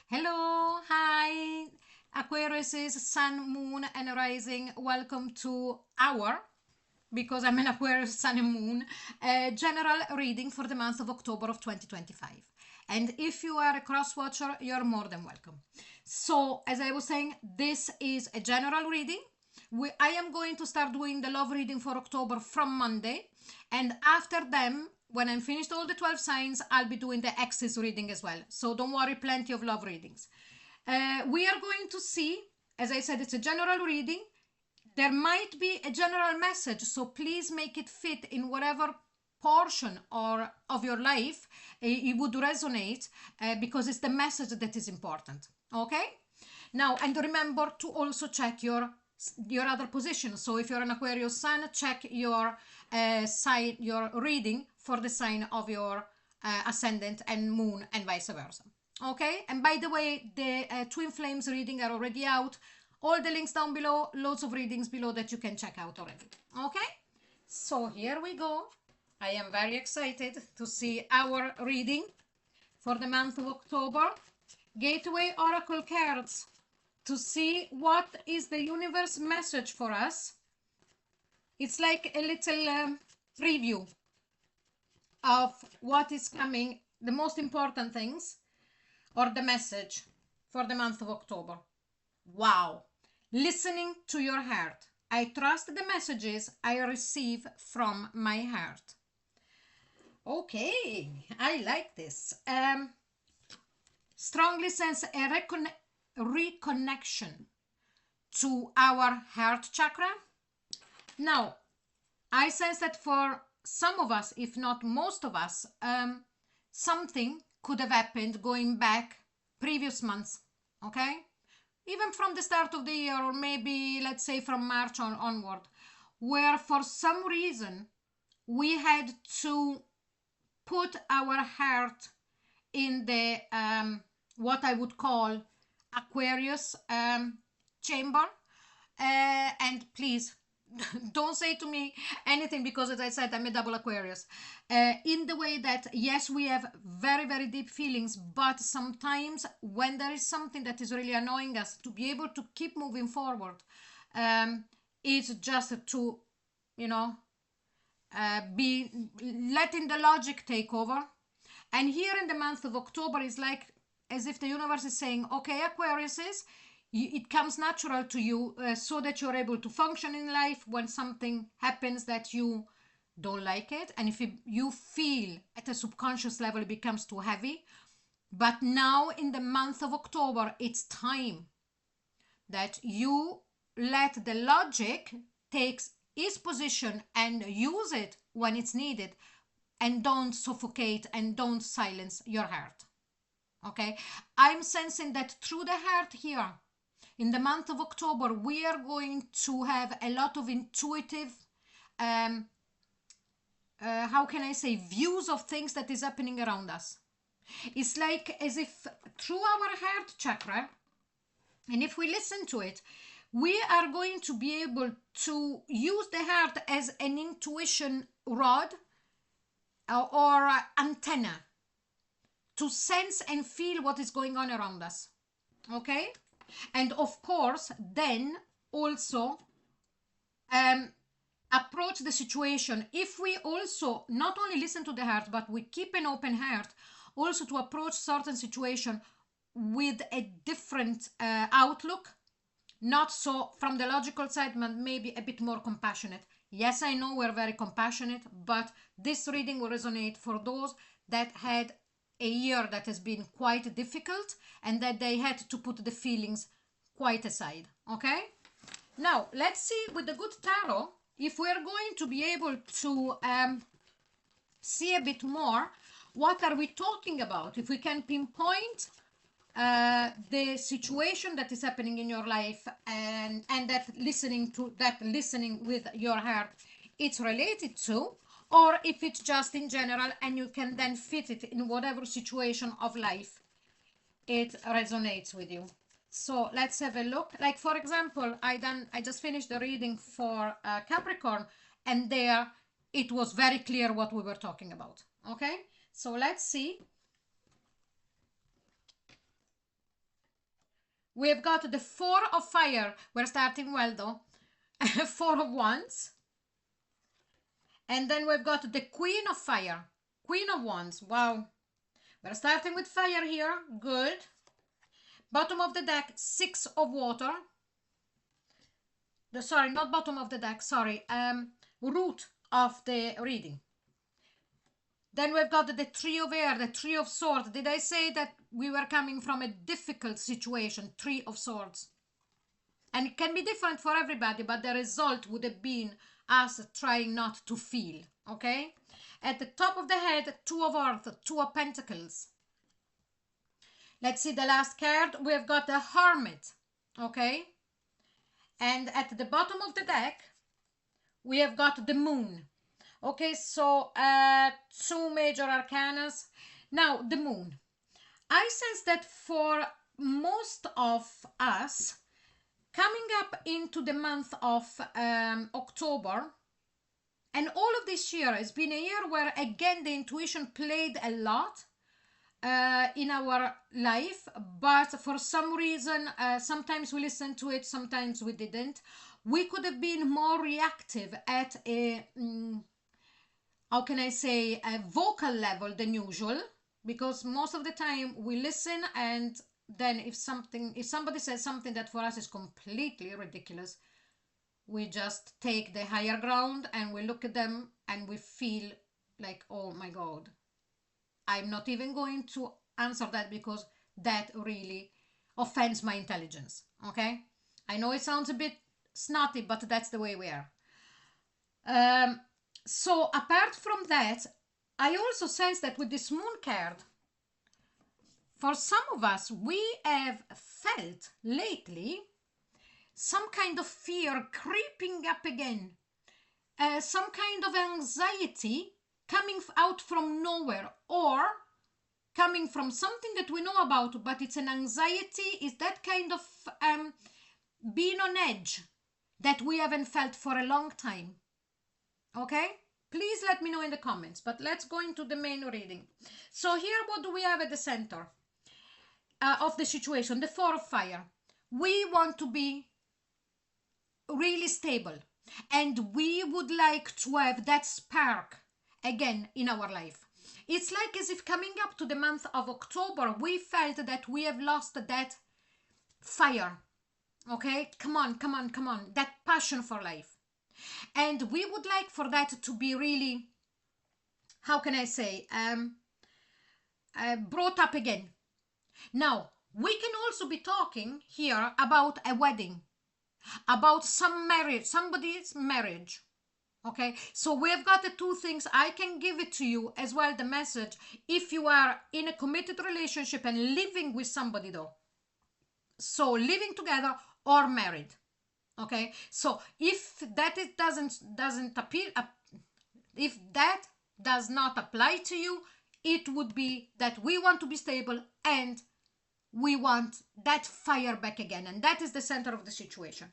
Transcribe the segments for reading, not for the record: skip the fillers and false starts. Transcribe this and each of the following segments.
Hello, hi, Aquarius, Sun, Moon, and Rising. Welcome to our, because I'm an Aquarius, Sun, and Moon, general reading for the month of October of 2025. And if you are a cross watcher, you're more than welcome. So, as I was saying, this is a general reading. I am going to start doing the love reading for October from Monday, and after them, when I'm finished all the 12 signs, I'll be doing the axis reading as well. So don't worry, plenty of love readings. We are going to see, as I said, it's a general reading. There might be a general message, so please make it fit in whatever portion or of your life it would resonate, because it's the message that is important. Okay? Now, and remember to also check your other position. So if you're an Aquarius Sun, check your sign, your reading for the sign of your ascendant and moon, and vice versa. Okay, and by the way, the twin flames reading are already out. All the links down below, loads of readings below that you can check out already. Okay, so here we go. I am very excited to see our reading for the month of October. Gateway Oracle cards to see what is the universe message for us. It's like a little preview of what is coming, the most important things, or the message for the month of October. Wow. Listening to your heart. I trust the messages I receive from my heart. Okay, I like this. Strongly sense a reconnection to our heart chakra. Now, I sense that for some of us, if not most of us, something could have happened going back previous months, okay? Even from the start of the year, or maybe let's say from March onward, where for some reason we had to put our heart in the what I would call Aquarius chamber. And please don't say to me anything, because as I said, I'm a double Aquarius, in the way that yes, we have very, very deep feelings, but sometimes when there is something that is really annoying us, to be able to keep moving forward, it's just to, you know, be letting the logic take over. And here in the month of October is like as if the universe is saying, okay, Aquarius, it comes natural to you, so that you're able to function in life when something happens that you don't like it. And if you feel at a subconscious level it becomes too heavy. But now in the month of October, it's time that you let the logic takes its position and use it when it's needed, and don't suffocate and don't silence your heart. Okay, I'm sensing that through the heart here in the month of October, we are going to have a lot of intuitive, how can I say, views of things that is happening around us. It's like as if through our heart chakra, and if we listen to it, we are going to be able to use the heart as an intuition rod, or antenna, to sense and feel what is going on around us. Okay, and of course then also approach the situation, if we also not only listen to the heart, but we keep an open heart also to approach certain situation with a different outlook, not so from the logical side, but maybe a bit more compassionate. Yes, I know we're very compassionate, but this reading will resonate for those that had a year that has been quite difficult, and that they had to put the feelings quite aside. Okay, now let's see with the good tarot if we're going to be able to see a bit more what are we talking about, if we can pinpoint the situation that is happening in your life, and that listening with your heart it's related to, or if it's just in general and you can then fit it in whatever situation of life it resonates with you. So let's have a look. Like for example, I just finished the reading for Capricorn, and there it was very clear what we were talking about. Okay, so let's see. We have got the Four of Fire. We're starting well though. Four of Wands. And then we've got the Queen of Fire. Queen of Wands. Wow. We're starting with fire here. Good. Bottom of the deck, Six of Water. Sorry, not bottom of the deck. Sorry. Root of the reading. Then we've got the Three of Air, the Three of Swords. Did I say that we were coming from a difficult situation? Three of Swords. And it can be different for everybody, but the result would have been us trying not to feel, okay? At the top of the head, Two of Earth, Two of Pentacles. Let's see the last card. We've got the Hermit, okay? And at the bottom of the deck, we have got the Moon. Okay, so two major arcanas. Now, the Moon. I sense that for most of us, coming up into the month of October, and all of this year has been a year where, again, the intuition played a lot in our life, but for some reason, sometimes we listened to it, sometimes we didn't. We could have been more reactive at a, how can I say, a vocal level than usual, because most of the time we listen, and then if somebody says something that for us is completely ridiculous, we just take the higher ground and we look at them and we feel like, oh my God, I'm not even going to answer that because that really offends my intelligence. Okay, I know it sounds a bit snotty, but that's the way we are. So apart from that, I also sense that with this Moon card, for some of us, we have felt lately some kind of fear creeping up again, some kind of anxiety coming out from nowhere, or coming from something that we know about, but it's an anxiety, is that kind of being on edge that we haven't felt for a long time. Okay? Please let me know in the comments, but let's go into the main reading. So here, what do we have at the center of the situation? The Four of Fire. We want to be really stable, and we would like to have that spark again in our life. It's like as if coming up to the month of October, we felt that we have lost that fire. Okay, come on, come on, come on, that passion for life. And we would like for that to be really, how can I say, brought up again. Now, we can also be talking here about a wedding, about some marriage, somebody's marriage. Okay, so we've got the two things. I can give it to you as well, the message, if you are in a committed relationship and living with somebody though. So living together or married. Okay, so if that doesn't appear, if that does not apply to you, it would be that we want to be stable and we want that fire back again, and that is the center of the situation.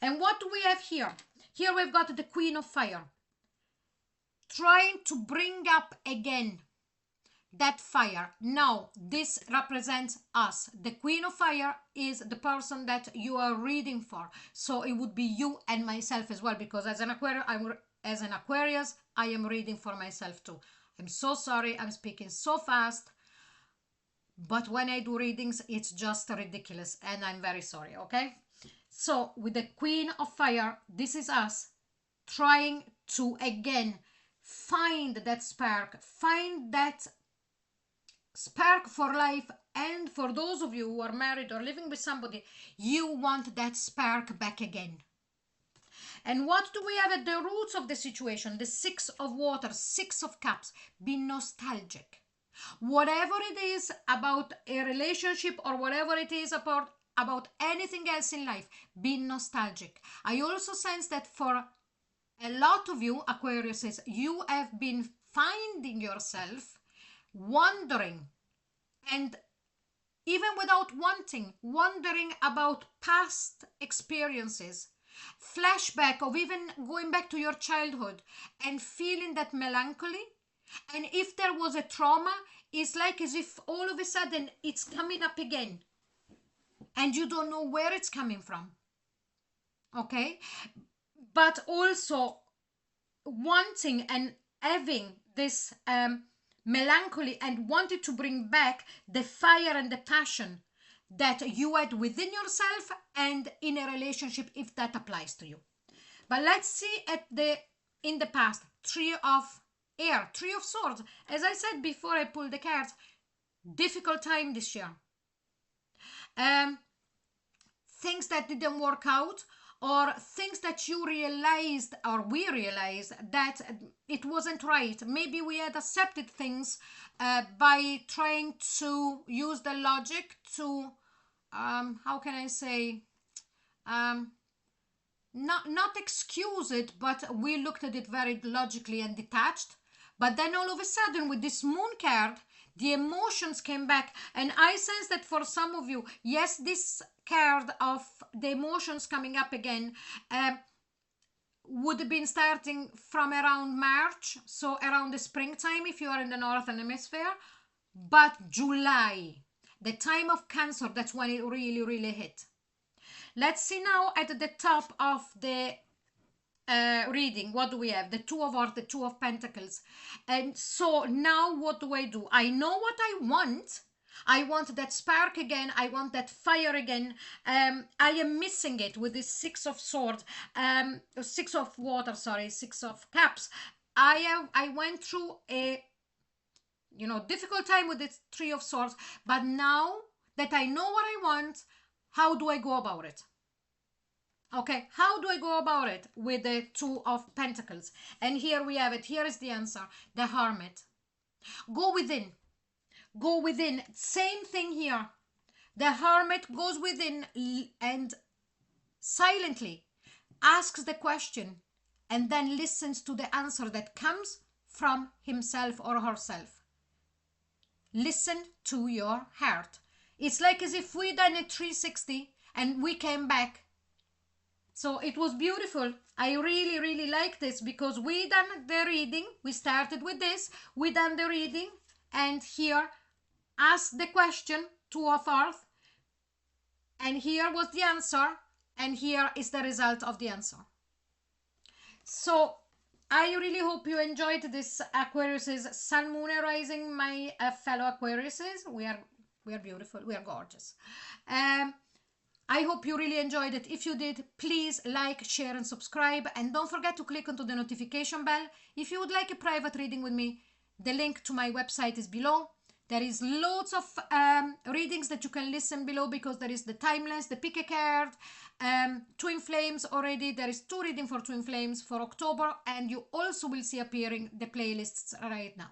And what do we have here? Here we've got the Queen of Fire, trying to bring up again that fire. Now, this represents us. The Queen of Fire is the person that you are reading for. So it would be you and myself as well, because as an Aquarius, I am reading for myself too. I'm so sorry, I'm speaking so fast, but when I do readings, it's just ridiculous, and I'm very sorry, okay? So with the Queen of Fire, this is us trying to again find that spark, find that spark for life. And for those of you who are married or living with somebody, you want that spark back again. And what do we have at the roots of the situation? The Six of Water, Six of Cups. Be nostalgic. Whatever it is about a relationship or whatever it is about anything else in life, be nostalgic. I also sense that for a lot of you, Aquariuses, you have been finding yourself wondering, and even without wanting, wondering about past experiences, flashback of even going back to your childhood and feeling that melancholy. And if there was a trauma, it's like as if all of a sudden it's coming up again. and you don't know where it's coming from. Okay, but also wanting and having this melancholy and wanted to bring back the fire and the passion that you had within yourself and in a relationship, if that applies to you. But let's see at the in the past. Three of air, Three of swords. As I said before I pulled the cards, difficult time this year. Things that didn't work out, or things that you realized or we realized that it wasn't right. Maybe we had accepted things by trying to use the logic to how can I say, not excuse it, but we looked at it very logically and detached. But then all of a sudden with this moon card, the emotions came back, and I sense that for some of you, yes, this card of the emotions coming up again would have been starting from around March, so around the springtime if you are in the northern hemisphere. But July, the time of Cancer, that's when it really hit. Let's see now at the top of the reading. What do we have? The Two of Hearts, the Two of Pentacles. And so now what do? I know what I want. I want that spark again. I want that fire again. I am missing it with this Six of Swords, Six of Water, sorry, Six of Cups. I went through a difficult time with this Three of Swords, but now that I know what I want, how do I go about it? Okay, how do I go about it with the Two of Pentacles? And here we have it. Here is the answer. The Hermit. Go within. Go within. Same thing here. The Hermit goes within and silently asks the question and then listens to the answer that comes from himself or herself. Listen to your heart. It's like as if we done a 360 and we came back. So it was beautiful. I really like this because we done the reading. We started with this. We done the reading. And here, ask the question, Two of Earth. And here was the answer. And here is the result of the answer. So I really hope you enjoyed this Aquarius's Sun, Moon, and Rising, my fellow Aquariuses. We are beautiful. We are gorgeous. I hope you really enjoyed it. If you did, please like, share, and subscribe. And don't forget to click onto the notification bell. If you would like a private reading with me, the link to my website is below. There is loads of readings that you can listen below because there is the Timeless, the Pick a Card, Twin Flames already. There is 2 readings for Twin Flames for October. And you also will see appearing the playlists right now.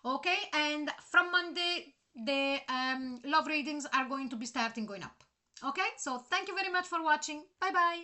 Okay, and from Monday, the love readings are going to be going up. Okay, so thank you very much for watching. Bye bye.